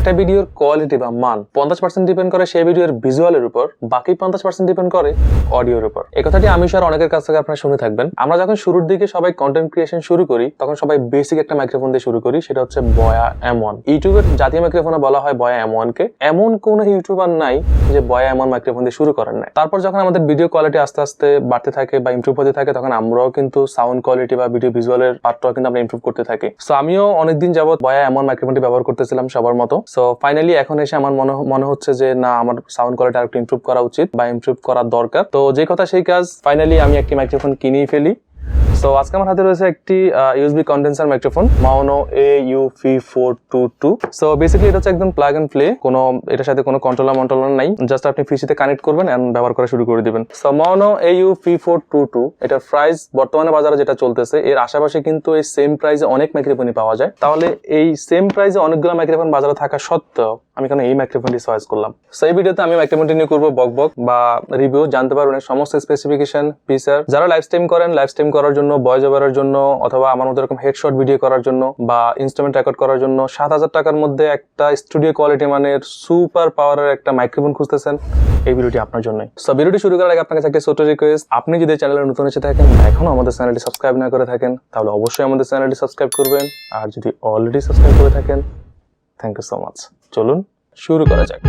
একটা ভিডিওর কোয়ালিটি বা মান 50% ডিপেন্ড করে সেই ভিডিওর ভিজুয়ালের উপর, বাকি 50% ডিপেন্ড করে অডিওর উপর। এই কথাটি আমি আর অনেকের কাছ থেকে আপনারা শুনে থাকবেন। আমরা যখন শুরুর দিকে সবাই কন্টেন্ট ক্রিয়েশন শুরু করি, তখন সবাই বেসিক একটা মাইক্রোফোন দিয়ে শুরু করি, সেটা হচ্ছে বয়া M1। ইউটিউবের জাতীয় মাইক্রোফোনে বলা হয় বয়া M1 কে। এমন কোন ইউটিউবার নাই যে বয়া M1 মাইক্রোফোন দিয়ে শুরু করেন নাই। তারপর যখন আমাদের ভিডিও কোয়ালিটি আস্তে আস্তে বাড়তে থাকে বা ইমপ্রুভ হতে থাকে, তখন আমরাও কিন্তু সাউন্ড কোয়ালিটি বা ভিডিও ভিজুয়ালের পার্টটাও কিন্তু আমরা ইমপ্রুভ করতে থাকি। সো আমিও অনেকদিন যাবত বয়া M1 মাইক্রোফোনটি ব্যবহার করতেছিলাম সবার মতো। সো ফাইনালি এখন এসে আমার মনে হচ্ছে যে না, আমার সাউন্ড কোয়ালিটি আরেকটু ইমপ্রুভ করা উচিত বা ইমপ্রুভ করার দরকার। তো যে কথা সেই কাজ, ফাইনালি আমি একটি মাইক্রোফোন কিনেই ফেলি। সো আজকে আমার হাতে রয়েছে একটি USB condenser microphone, Maono Au-Pm422। So basically এটা হচ্ছে একদম প্লাগ এন্ড প্লে, এটার সাথে কোনো কন্ট্রোলার নাই, জাস্ট আপনি পিসিতে কানেক্ট করবেন এন্ড ব্যবহার করা শুরু করে দিবেন। সো Maono Au-Pm422 এটার প্রাইস বর্তমানে বাজারে যেটা চলতেছে, এর আশেপাশে কিন্তু এই সেম প্রাইসে অনেক মাইক্রোফোনই পাওয়া যায়। তাহলে এই সেম প্রাইসে অনেকগুলো মাইক্রোফোন বাজারে থাকা সত্ত্বেও আমি কেন এই মাইক্রোফোনটি চয়েস করলাম? সো এই ভিডিওতে আমি মাইক্রোফোনটি নিয়ে করবো বকবক বা রিভিউ, জানতে পারবেন সমস্ত স্পেসিফিকেশন, ফিচার। যারা লাইভ স্ট্রিম করেন, লাইভ স্ট্রিম করার জন্য, ভয়েস ওভারের জন্য, অথবা আমার মতো এরকম হেডশট ভিডিও করার জন্য বা ইনস্ট্রুমেন্ট রেকর্ড করার জন্য 7000 টাকার মধ্যে একটা স্টুডিও কোয়ালিটি মানের সুপার পাওয়ারের একটা মাইক্রোফোন খুঁজতেছেন, এই ভিডিওটি আপনার জন্যই। সো ভিডিওটি শুরু করার আগে আপনার কাছে একটা ছোট রিকোয়েস্ট, আপনি যদি চ্যানেলে নতুন এসে থাকেন, এখনো আমাদের চ্যানেলটি সাবস্ক্রাইব না করে থাকেন, তাহলে অবশ্যই আমাদের চ্যানেলটি সাবস্ক্রাইব করবেন। আর যদি অলরেডি সাবস্ক্রাইব করে থাকেন, থ্যাংক ইউ সো মাচ। চলুন শুরু করা যাক।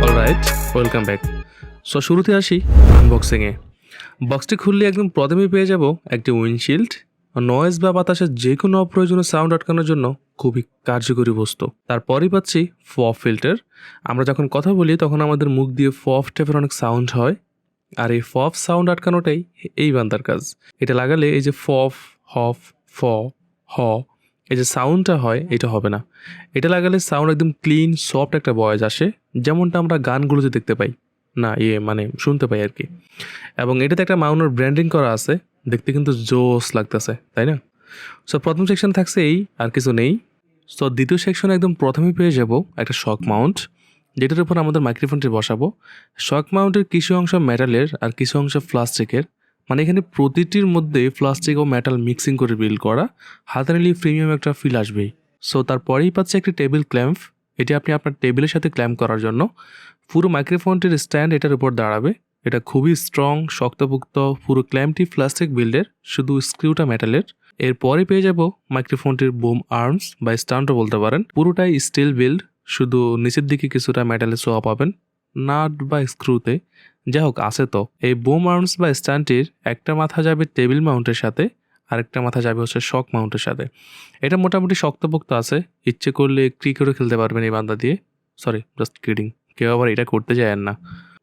Alright, welcome back. সো শুরুতে আসি আনবক্সিংয়ে। বক্সটি খুললে একদম প্রথমেই পেয়ে যাব একটি উইন্ডশিল্ড, নয়েজ বা বাতাসের যে কোনো অপ্রয়োজনীয় সাউন্ড আটকানোর জন্য খুবই কার্যকরী বস্তু। তারপরই পাচ্ছি ফফ ফিল্টার। আমরা যখন কথা বলি তখন আমাদের মুখ দিয়ে ফফ টাইপের অনেক সাউন্ড হয়, আর এই ফফ সাউন্ড আটকানোটাই এই বান্দার কাজ। এটা লাগালে এই যে ফফ, হফ, ফ, হ, এই যে সাউন্ডটা হয়, এটা হবে না। এটা লাগালে সাউন্ড একদম ক্লিন সফট একটা ভয়েস আসে, যেমনটা আমরা গানগুলোতে দেখতে পাই, না মানে শুনতে পাই আর কি। এবং এটাতে একটা মাউনোর ব্র্যান্ডিং করা আছে, দেখতে কিন্তু জোস লাগতেছে, তাই না? সো প্রথম সেকশন থাকছে এই, আর কিছু নেই। সো দ্বিতীয় সেকশনে একদম প্রথমেই পেয়ে যাব একটা শক মাউন্ট, যেটার উপর আমাদের মাইক্রোফোনটি বসাবো। শক মাউন্টের কিছু অংশ মেটালের আর কিছু অংশ প্লাস্টিকের, মানে এখানে প্রতিটির মধ্যে প্লাস্টিক ও মেটাল মিক্সিং করে বিল্ড করা, হাতে নিলে প্রিমিয়াম একটা ফিল আসবেই। সো তারপরেই পাচ্ছে একটি টেবিল ক্ল্যাম্প। এটি আপনি আপনার টেবিলের সাথে ক্ল্যাম্প করার জন্য। পুরো মাইক্রোফোনটির স্ট্যান্ড এটার উপর দাঁড়াবে। এটা খুবই স্ট্রং, শক্তপোক্ত। পুরো ক্ল্যাম্পটি প্লাস্টিক বিল্ডের, শুধু স্ক্রুটা মেটালের। এরপরে পেয়ে যাব মাইক্রোফোনটির বুম আর্মস বা স্ট্যান্ডও বলতে পারেন। পুরোটাই স্টিল বিল্ড, শুধু নিচের দিকে কিছুটা মেটালের ছোঁয়া পাবেন, নাট বা স্ক্রুতে। যাই হোক, আছে তো। এই বুম আর্মস বা স্ট্যান্ডটির একটা মাথা যাবে টেবিল মাউন্টের সাথে, আরেকটা মাথা যাবে হচ্ছে শক মাউন্টের সাথে। এটা মোটামুটি শক্তপোক্ত আছে, ইচ্ছে করলে ক্রিকেটও খেলতে পারবেন এই বান্দা দিয়ে। সরি, জাস্ট কিডিং, কেউ আবার এটা করতে যায় না।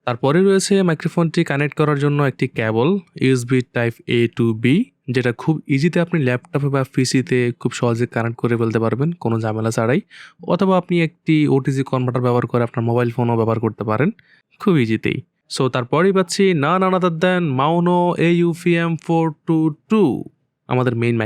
তারপরে রয়েছে মাইক্রোফোনটি কানেক্ট করার জন্য একটি cable, USB type A to B, যেটা খুব ইজিতে আপনি ল্যাপটপে বা পিসিতে খুব সহজে কানেক্ট করে ফেলতে পারবেন কোনো ঝামেলা ছাড়াই। অথবা আপনি একটি ওটিজি কনভার্টার ব্যবহার করে আপনার মোবাইল ফোনও ব্যবহার করতে পারেন খুব ইজিতেই। সো তারপরেই পাচ্ছি না আদার দ্যান Maono Au-Pm422, আমাদের মেইন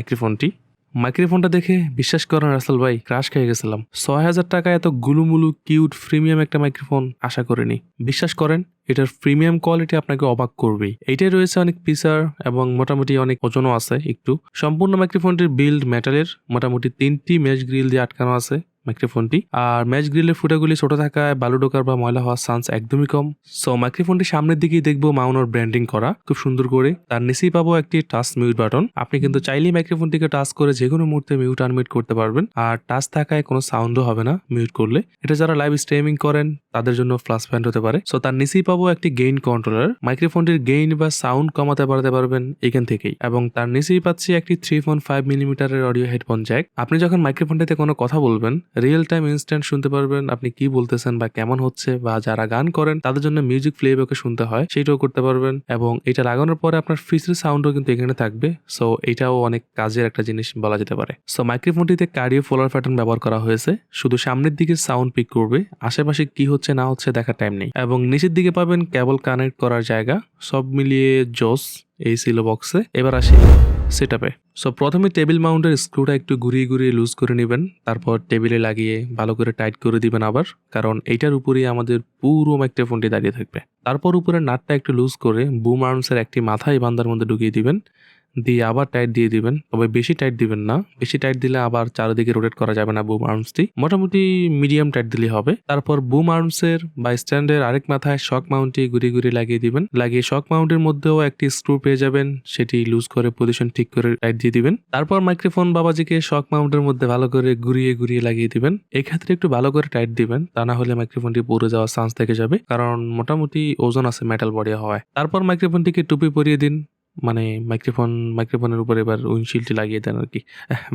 মাইক্রোফোনটা দেখে বিশ্বাস করেন রাসেল ভাই, ক্রাশ খেয়ে গেছিলাম। 6000 টাকা এত গুলুমুলু কিউট প্রিমিয়াম একটা মাইক্রোফোন আশা করিনি। বিশ্বাস করেন, এটার প্রিমিয়াম কোয়ালিটি আপনাকে অবাক করবেই। এইটাই রয়েছে অনেক ফিচার এবং মোটামুটি অনেক ওজনও আছে একটু। সম্পূর্ণ মাইক্রোফোনটির বিল্ড মেটালের, মোটামুটি 3টি ম্যাচ গ্রিল দিয়ে আটকানো আছে মাইক্রোফোনটি। আর ম্যাচ গ্রিলের ফুটাগুলি ছোট থাকায় বালু ঢোকার বা ময়লা হওয়ার চান্স একদমই কম। সো মাইক্রোফোনটি সামনের দিকেই দেখবো মাউনোর ব্র্যান্ডিং করা খুব সুন্দর করে। তার নিচেই পাবো একটি টাচ মিউট বাটন। আপনি কিন্তু চাইলেই মাইক্রোফোনটিকে টাচ করে যে কোনো মুহূর্তে মিউট আনমিউট করতে পারবেন। আর টাচ থাকায় কোনো সাউন্ডও হবে না মিউট করলে। এটা যারা লাইভ স্ট্রিমিং করেন তাদের জন্য প্লাস পয়েন্ট হতে পারে। সো তার নিচেই পাবো একটি গেইন কন্ট্রোলার, মাইক্রোফোনটির গেইন বা সাউন্ড কমাতে বাড়াতে পারবেন এখান থেকেই। এবং তার নিচেই পাচ্ছি একটি 3.5 মিলিমিটারের অডিও হেডফোন জ্যাক। আপনি যখন মাইক্রোফোনটিতে কোনো কথা বলবেন, রিয়েল টাইম ইনস্ট্যান্ট শুনতে পারবেন আপনি কি বলতেছেন বা কেমন হচ্ছে। বা যারা গান করেন তাদের জন্য মিউজিক প্লেব্যাকে শুনতে হয়, সেটাও করতে পারবেন। এবং এটা লাগানোর পরে আপনার ফিসের সাউন্ডও কিন্তু এখানে থাকবে। সো এটাও অনেক কাজের একটা জিনিস বলা যেতে পারে। সো মাইক্রোফোনটিতে কার্ডিও ফোলার প্যাটার্ন ব্যবহার করা হয়েছে, শুধু সামনের দিকে সাউন্ড পিক করবে, আশেপাশে কি হচ্ছে না হচ্ছে দেখার টাইম নেই। এবং নিচের দিকে পাবেন কেবল কানেক্ট করার জায়গা। সব মিলিয়ে জোস এই ছিল বক্সে। এবার আসি সেটআপে। সো প্রথমে টেবিল মাউন্টের স্ক্রুটা একটু ঘুরিয়ে ঘুরিয়ে লুজ করে নেবেন, তারপর টেবিলে লাগিয়ে ভালো করে টাইট করে দিবেন আবার, কারণ এইটার উপরেই আমাদের পুরো মাইক্রোফোনটি দাঁড়িয়ে থাকবে। তারপর উপরে নাটটা একটু লুজ করে বুম আর্মসের একটি মাথা এই বান্দার মধ্যে ঢুকিয়ে দিবেন, দিয়ে আবার টাইট দিয়ে দিবেন। তবে বেশি টাইট দিবেন না, বেশি টাইট দিলে আবার চারিদিকে রোটেট করা যাবে না বুম আর্মসটি, মোটামুটি মিডিয়াম টাইট দিলেই হবে। তারপর বুম আর্মসের বা স্ট্যান্ডের আরেক মাথায় শক মাউন্টটি ঘুরিয়ে ঘুরিয়ে লাগিয়ে দিবেন, লাগিয়ে শক মাউন্টের মধ্যেও একটি স্ক্রু পেয়ে যাবেন, সেটি লুজ করে পজিশন ঠিক করে টাইট দিয়ে দিবেন। তারপর মাইক্রোফোন বাবাজিকে শক মাউন্টের মধ্যে ভালো করে ঘুরিয়ে ঘুরিয়ে লাগিয়ে দিবেন। এক্ষেত্রে একটু ভালো করে টাইট দিবেন, তা না হলে মাইক্রোফোনটি পড়ে যাওয়ার চান্স থেকে যাবে, কারণ মোটামুটি ওজন আছে মেটাল বডি হওয়ায়। তারপর মাইক্রোফোনটিকে টুপি পরিয়ে দিন, মানে মাইক্রোফোনের উপর এবার উইন্ডশিল্ডটি লাগিয়ে দেন আর কি।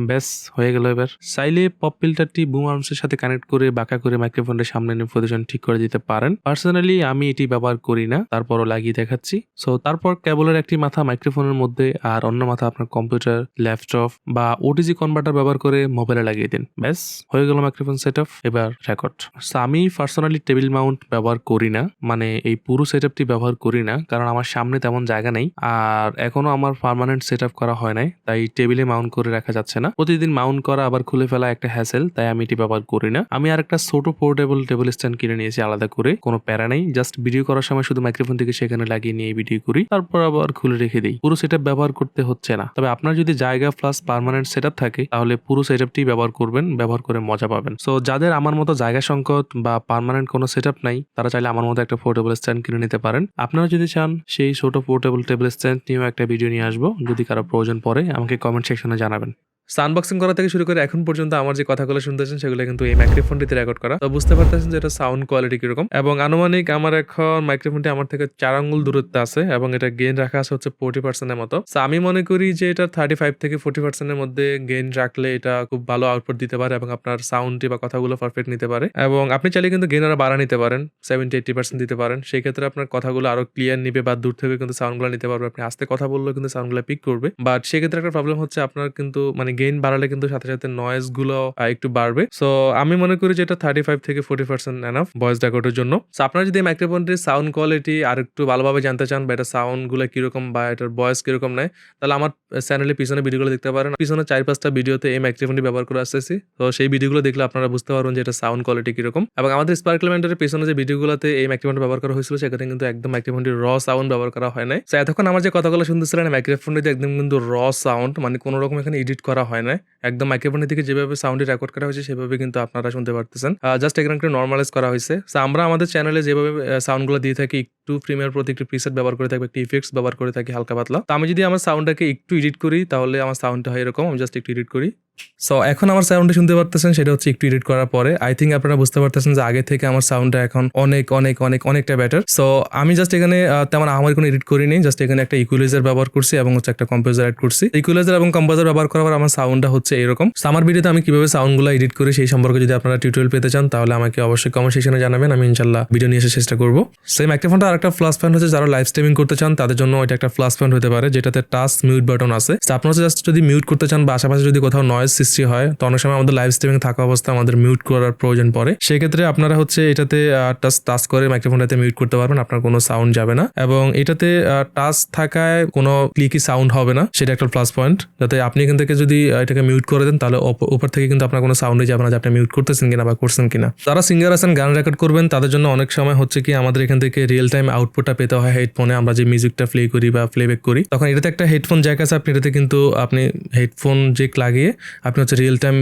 ব্যাস হয়ে গেল। এবার চাইলে পপ ফিল্টারটি বুম আর্মসের সাথে কানেক্ট করে বাঁকা করে মাইক্রোফোনের সামনে নিয়ে পজিশন ঠিক করে দিতে পারেন। পার্সোনালি আমি এটি ব্যবহার করি না, তারপরও লাগিয়ে দেখাচ্ছি। সো তারপর কেবলের একটি মাথা মাইক্রোফোনের মধ্যে আর অন্য মাথা আপনার কম্পিউটার, ল্যাপটপ বা ওটিজি কনভার্টার ব্যবহার করে মোবাইলে লাগিয়ে দিন। ব্যাস হয়ে গেল মাইক্রোফোন সেটআপ, এবার রেকর্ড। সো আমি পার্সোনালি টেবিল মাউন্ট ব্যবহার করি না, মানে এই পুরো সেটআপটি ব্যবহার করি না, কারণ আমার সামনে তেমন জায়গা নেই, আর এখনো আমার পার্মানেন্ট সেটআপ করা হয় নাই, তাই টেবিলে মাউন্ট করে রাখা যাচ্ছে না। প্রতিদিন মাউন্ট করা আবার খুলে ফেলা একটা হ্যাসেল, তাই আমি এটি ব্যবহার করি না। আমি আর একটা ছোট পোর্টেবল টেবিল স্ট্যান্ড কিনে নিয়েছি আলাদা করে, কোনো প্যারা নেই, জাস্ট ভিডিও করার সময় শুধু মাইক্রোফোন থেকে সেখানে লাগিয়ে নিয়ে ভিডিও করি, তারপর আবার খুলে রেখে দিই। পুরো সেটআপ ব্যবহার করতে হচ্ছে না। তবে আপনার যদি জায়গা প্লাস পার্মানেন্ট সেটআপ থাকে তাহলে পুরো সেটআপটি ব্যবহার করবেন, ব্যবহার করে মজা পাবেন। সো যাদের আমার মতো জায়গা সংকট বা পার্মানেন্ট কোনো সেটআপ নাই, তারা চাইলে আমার মতো একটা পোর্টেবল স্ট্যান্ড কিনে নিতে পারেন। আপনারা যদি চান সেই ছোট পোর্টেবল টেবিল স্ট্যান্ড নিয়েও একটা ভিডিও নিয়ে আসবো, যদি কারো প্রয়োজন পড়ে আমাকে কমেন্ট সেকশনে জানাবেন। আনবক্সিং করা থেকে শুরু করে এখন পর্যন্ত আমার যে কথাগুলো শুনতেছেন সেগুলো কিন্তু এই মাইক্রোফোনটিতে রেকর্ড করা, তো বুঝতে পারতেছেন যে এটা সাউন্ড কোয়ালিটি কিরকম। এবং আনুমানিক আমার এখন মাইক্রোফোনটি আমার থেকে 4 আঙ্গুল দূরত্বে আছে এবং এটা গেইন রাখা আছে হচ্ছে 40% মতো। তো আমি মনে করি যে এটা 35 থেকে 40% মধ্যে গেইন রাখলে এটা খুব ভালো আউটপুট দিতে পারে এবং আপনার সাউন্ডটি বা কথাগুলো পারফেক্ট নিতে পারে। এবং আপনি চাইলে কিন্তু গেইন আরো বাড়া নিতে পারেন, 70-80% দিতে পারেন, সেই ক্ষেত্রে আপনার কথাগুলো আরো ক্লিয়ার নিবে বা দূর থেকে কিন্তু সাউন্ডগুলো নিতে পারবে। আপনি আস্তে কথা বললেও কিন্তু সাউন্ডগুলো পিক করবে, বাট সেক্ষেত্রে একটা প্রবলেম হচ্ছে আপনার কিন্তু মানে গেইন বাড়ালে কিন্তু সাথে সাথে নয়েজ গুলো একটু বাড়বে। সো আমি মনে করি যে এটা 35 থেকে 40% এনাফ ভয়েস রেকর্ডের জন্য। সো আপনারা যদি মাইক্রোফোনটির সাউন্ড কোয়ালিটি আর একটু ভালোভাবে জানতে চান বা এটা সাউন্ড গুলো কিরকম বা এটার ভয়েস কিরকম নেয়, তাহলে আমার চ্যানেলে পিছনে ভিডিওগুলো দেখতে পারেন। পিছনে 4-5টা ভিডিওতে এই মাইক্রোফোনটি ব্যবহার করে আসতেছি, তো সেই ভিডিওগুলো দেখলে আপনারা বুঝতে পারবেন যে এটা সাউন্ড কোয়ালিটি কিরকম। এবং আমাদের স্পার্কলেমেন্টের পিছনে যে ভিডিওগুলোতে এই মাইক্রোফোনটি ব্যবহার করা হয়েছিল সেখানে কিন্তু একদম মাইক্রোফোনটির র সাউন্ড ব্যবহার করা হয় নাই। সো এতক্ষণ আমার যে কথাগুলো শুনতেছিলেন মাইক্রোফোনটিতে একদম কিন্তু র সাউন্ড, মানে কোনো রকম এখানে এডিট করা হয় না, একদম মাইক্রোফোনের দিকে যেভাবে সাউন্ডে রেকর্ড করা হয়েছে সেভাবে কিন্তু আপনারা শুনতে পারতেছেন। জাস্ট এখানে একটু নর্মালাইজ করা হয়েছে। সো আমরা আমাদের চ্যানেলে যেভাবে সাউন্ডগুলো দিয়ে থাকি, একটু প্রিমিয়ার প্রতি একটু প্রিসেট ব্যবহার করে থাকি, একটু ইফেক্টস ব্যবহার করে থাকি হালকা পাতলা। তো আমি যদি আমার সাউন্ডটাকে একটু এডিট করি তাহলে আমার সাউন্ডটা হয় এরকম, আমি জাস্ট একটু এডিট করি। সো এখন আমার সাউন্ডটা শুনতে পারতেছেন, সেটা হচ্ছে একটু এডিট করার পরে। আই থিঙ্ক আপনারা বুঝতে পারতেছেন যে আগে থেকে আমার সাউন্ডটা এখন অনেকটা বেটার। সো আমি জাস্ট এখানে তেমন আমার কোনো এডিট করিনি, জাস্ট এখানে একটা ইকুয়ালাইজার ব্যবহার করছি এবং হচ্ছে একটা কম্পোজার অ্যাড করছি। ইকুয়ালাইজার এবং কম্পোজার ব্যবহার করার পর আমার সাউন্ডটা হচ্ছে এরকম। আমার ভিডিওতে আমি কিভাবে সাউন্ডগুলো এডিট করি সেই সম্পর্কে যদি আপনারা টিউটোরিয়াল পেতে চান তাহলে আমাকে অবশ্যই কমেন্ট সেকশনে জানাবেন, আমি ইনশাল্লাহ ভিডিও নিয়ে এসে চেষ্টা করবো। সেই মাইক্রোফোনটা আরেকটা প্লাস পয়েন্ট হচ্ছে যারা লাইভ স্ট্রিমিং করতে চান তাদের জন্য এটা একটা প্লাস পয়েন্ট হতে পারে, যেটাতে টাচ মিউট বাটন আছে। আপনারা জাস্ট যদি মিউট করতে চান বা আশেপাশে যদি কোথাও নয়েজ সৃষ্টি হয়, তো অনেক সময় আমাদের লাইভ স্ট্রিমিং থাকা অবস্থায় আমাদের মিউট করার প্রয়োজন পড়ে, সেক্ষেত্রে আপনারা হচ্ছে এটাতে টাচ করে মাইক্রোফোনটাতে মিউট করতে পারবেন, আপনার কোনো সাউন্ড যাবে না। এবং এটাতে টাচ থাকায় কোনো ক্লিকি সাউন্ড হবে না, সেটা একটা প্লাস পয়েন্ট। যাতে আপনি এখান থেকে যদি এটাকে মিউট করে দেন তাহলে উপর থেকে কিন্তু আপনার কোনো সাউন্ডই যাবে না যে আপনি মিউট করতেছেন কিনা বা করছেন কিনা। যারা সিঙ্গার আছেন, গান রেকর্ড করবেন, তাদের জন্য অনেক সময় হচ্ছে কি আমাদের এখান থেকে রিয়েল টাইম আউটপুটটা পেতে হয় হেডফোনে। আমরা যে মিউজিকটা প্লে করি বা প্লেব্যাক করি, তখন এটাতে একটা হেডফোন জ্যাক আছে, আপনি এটাতে কিন্তু আপনি হেডফোন জ্যাক লাগিয়ে আপনি হচ্ছে রিয়েল টাইম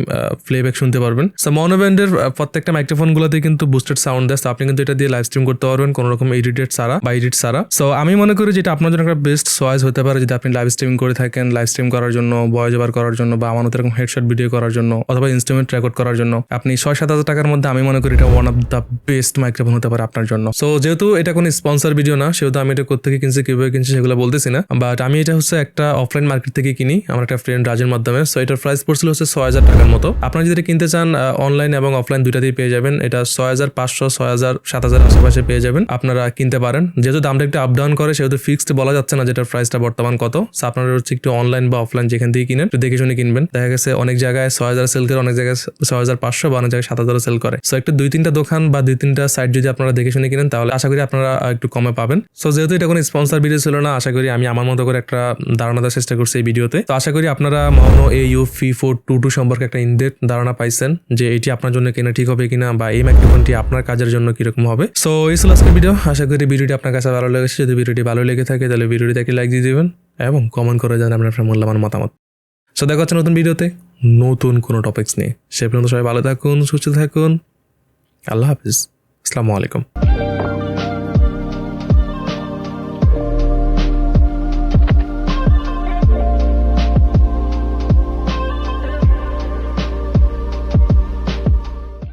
প্লেব্যাক শুনতে পারবেন। সো মনো ব্যান্ডের প্রত্যেকটা মাইক্রোফোনগুলোতে কিন্তু বুস্টেড সাউন্ড দেয়, আপনি কিন্তু এটা দিয়ে লাইভ স্ট্রিম করতে পারবেন কোনো রকম এডিটেড ছাড়া বা এডিট ছাড়া। সো আমি মনে করি যেটা আপনার জন্য একটা বেস্ট চয়েস হতে পারে যদি আপনি লাইভ স্ট্রিমিং করে থাকেন, লাইভ স্ট্রিম করার জন্য, ভয়েস ওভার করার জন্য বা আমার মতো এরকম হেডশট ভিডিও করার জন্য অথবা ইনস্ট্রুমেন্ট রেকর্ড করার জন্য আপনি 6-7 হাজার টাকার মধ্যে আমি মনে করি এটা one of the best microphone হতে পারে আপনার জন্য। সো যেহেতু এটা কোনো স্পন্সর ভিডিও না, সেহেতু আমি এটা কোথা থেকে কিনছি, কিভাবে কিনছি সেগুলো বলতেছি না, বাট আমি এটা হচ্ছে একটা অফলাইন মার্কেট থেকে কিনি আমার একটা ফ্রেন্ড রাজের মাধ্যমে। সো এটার প্রাইস পড়ছিল হচ্ছে 6,000 টাকার মতো। আপনারা যদি কিনতে চান অনলাইন এবং অফলাইন দুইটাতেই পেয়ে যাবেন। এটা 6,500, 6,000, 7,000 আশেপাশে পেয়ে যাবেন, আপনারা কিনতে পারেন। যেহেতু দামটা একটু আপ ডাউন করে সেহেতু ফিক্সড বলা যাচ্ছে না যেটার প্রাইসটা বর্তমান কত। সো আপনারা হচ্ছে একটু অনলাইন বা অফলাইন যেখান থেকে কিনেন একটু দেখে শুনে কিনবেন। দেখা গেছে অনেক জায়গায় 6,000 সেল করে, অনেক জায়গায় 6,500 বা অনেক জায়গায় 7,000 সেল করে। সো একটা 2-3টা দোকান বা 2-3টা সাইট যদি আপনারা দেখে শুনে কিনেন তাহলে আশা করি আপনারা একটু কমে পাবেন। সো যেহেতু এটা কোনো স্পন্সর ভিডিও ছিল না, আশা করি আমি আমার মতো করে একটা ধারণা দেওয়ার চেষ্টা করছি এই ভিডিওতে। তো আশা করি আপনারা Maono Au-Pm422 সম্পর্কে একটা ইনডেপথ ধারণা পাইছেন যে এটি আপনার জন্য কেনা ঠিক হবে কিনা বা এই মাইক্রোফোনটি আপনার কাজের জন্য কিরকম হবে। সো এই ছিল আজকের ভিডিও। আশা করি ভিডিওটি আপনার কাছে ভালো লেগেছে। যদি ভিডিওটি ভালো লেগে থাকে তাহলে ভিডিওটিতে একটি লাইক দিয়ে দিবেন এবং কমেন্ট করে জানান আপনার মূল্যবান মতামত। সো দেখা হচ্ছে নতুন ভিডিওতে নতুন কোনো টপিকস নিয়ে। সে পর্যন্ত সবাই ভালো থাকুন, সুস্থ থাকুন। আল্লাহ হাফিজ। আসসালামু আলাইকুম।